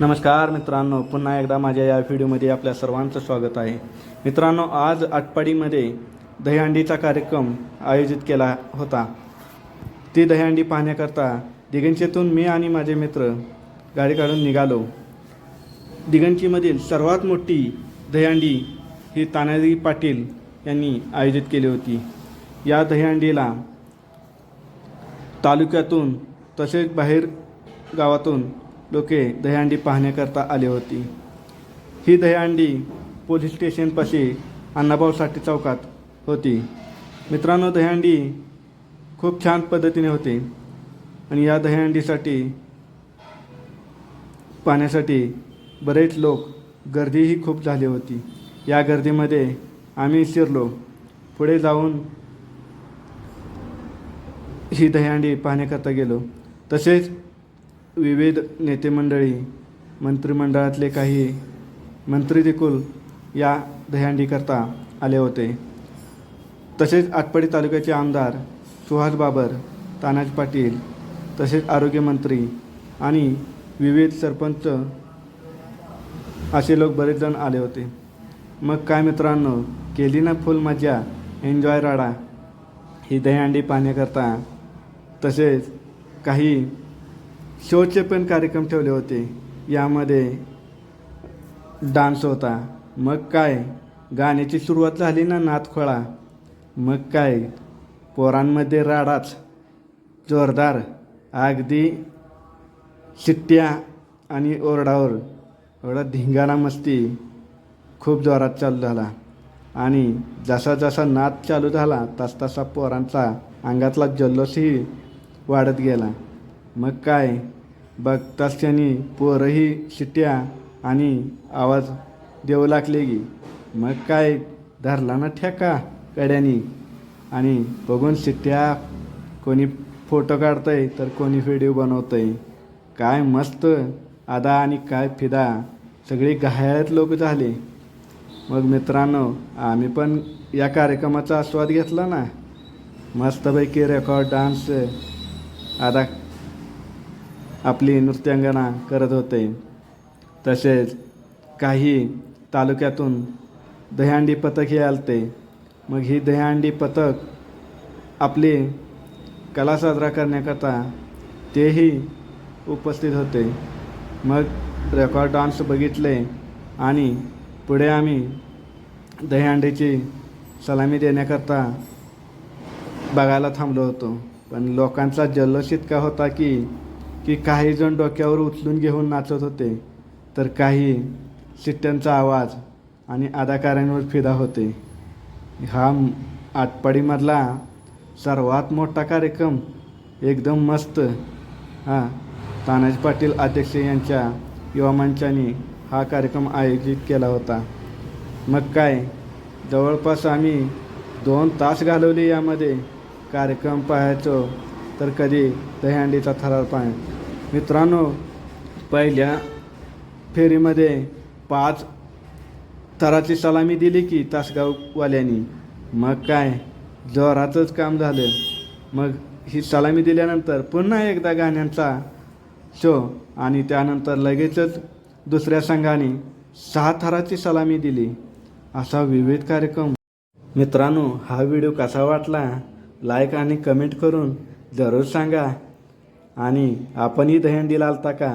नमस्कार मित्रांनो, पुन्हा एकदा माझ्या या व्हिडिओमध्ये आपल्या सर्वांचं स्वागत आहे. मित्रांनो, आज आटपाडीमध्ये दहीहंडीचा कार्यक्रम आयोजित केला होता. ती दहीहंडी पाहण्याकरता दिगंचीतून मी आणि माझे मित्र गाडी काढून निघालो. दिगंचीमधील सर्वात मोठी दहीहंडी ही तानाजी पाटील यांनी आयोजित केली होती. या दहीहंडीला तालुक्यातून तसेच बाहेर गावातून लोके दहीहंडी पाहण्याकरता आले होती. ही दहीहंडी पोलीस स्टेशनपाशी अण्णाभाऊ साठे चौकात होती. मित्रांनो, दहीहंडी खूप छान पद्धतीने होते आणि या दहीहंडीसाठी पाहण्यासाठी बरेच लोक गर्दीही खूप झाली होती. या गर्दीमध्ये आम्ही शिरलो. पुढे जाऊन ही दहीहंडी पाहण्याकरता गेलो. तसेच विविध नेते मंडळी, मंत्रिमंडळातले काही मंत्री देखील या दहीहंडीकरता आले होते. तसेच आटपाडी तालुक्याचे आमदार सुहास बाबर, तानाजी पाटील, तसेच आरोग्यमंत्री आणि विविध सरपंच असे लोक बरेच जण आले होते. मग काय मित्रांनो, केली ना फुल मजा, एन्जॉय राडा ही दहीहंडी पाहण्याकरता. तसेच काही शोचे पण कार्यक्रम ठेवले होते. यामध्ये डान्स होता. मग काय, गाण्याची सुरुवात झाली ना नादखोळा, मग काय पोरांमध्ये राडाच जोरदार. अगदी शिट्ट्या आणि ओरडावर एवढा धिंगाणा मस्ती खूप जोरात चालू झाला. आणि जसा जसा नाद चालू झाला तसा पोरांचा अंगातला जल्लोषही वाढत गेला. मग काय, बघताच क्षणी पोरंही शिट्ट्या आणि आवाज देऊ लागले की मग काय धरला ना ठेका कड्यानी. आणि बघून शिट्ट्या, कोणी फोटो काढतंय तर कोणी व्हिडिओ बनवतंय. काय मस्त अदा आणि काय फिदा, सगळे घायाळत लोक झाले. मग मित्रांनो, आम्ही पण या कार्यक्रमाचा आस्वाद घेतला ना. मस्तपैकी रेकॉर्ड डान्स अदा आपली नृत्यांगना करत होते. तसेच काही तालुक्यातून दहीहंडी पथकही आलते. मग ही दहीहंडी पथक आपली कला साजरा करण्याकरता तेही उपस्थित होते. मग रेकॉर्ड डान्स बघितले आणि पुढे आम्ही दहीहंडीची सलामी देण्याकरता बघायला थांबलो होतो. पण लोकांचा जल्लोष इतका होता की काही जण डोक्यावर उचलून घेऊन नाचत होते, तर काही शिट्ट्यांचा आवाज आणि अदाकारांवर फिदा होते. हा आटपाडीमधला सर्वात मोठा कार्यक्रम, एकदम मस्त. तानाजी पाटील अध्यक्ष यांच्या युवा मंचाने हा कार्यक्रम आयोजित केला होता. मग काय, जवळपास आम्ही 2 तास घालवले यामध्ये. कार्यक्रम पाहायचो तर कधी दहीहंडीचा थरार पाय. मित्रांनो, पहिल्या फेरीमध्ये 5 थराची सलामी दिली की तासगाववाल्यांनी. मग काय जोरातच काम झालं. मग ही सलामी दिल्यानंतर पुन्हा एकदा गाण्यांचा शो आणि त्यानंतर लगेचच दुसऱ्या संघाने 6 थराची सलामी दिली. असा विविध कार्यक्रम. मित्रांनो, हा व्हिडिओ कसा वाटला लाईक आणि कमेंट करून जरूर सांगा. आणि आपणही दहीहंडीला आलता का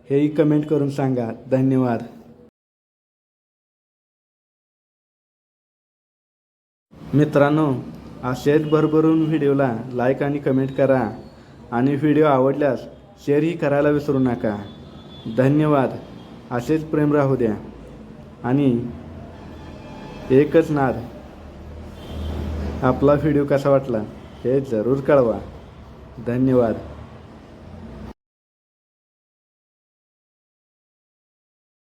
हेही कमेंट करून सांगा. धन्यवाद. मित्रांनो, असेच भरभरून व्हिडिओला लाईक आणि कमेंट करा आणि व्हिडिओ आवडल्यास शेअरही करायला विसरू नका. धन्यवाद. असेच प्रेम राहू द्या आणि एकच नाद. आपला व्हिडिओ कसा वाटला हे जरूर कळवा. धन्यवाद.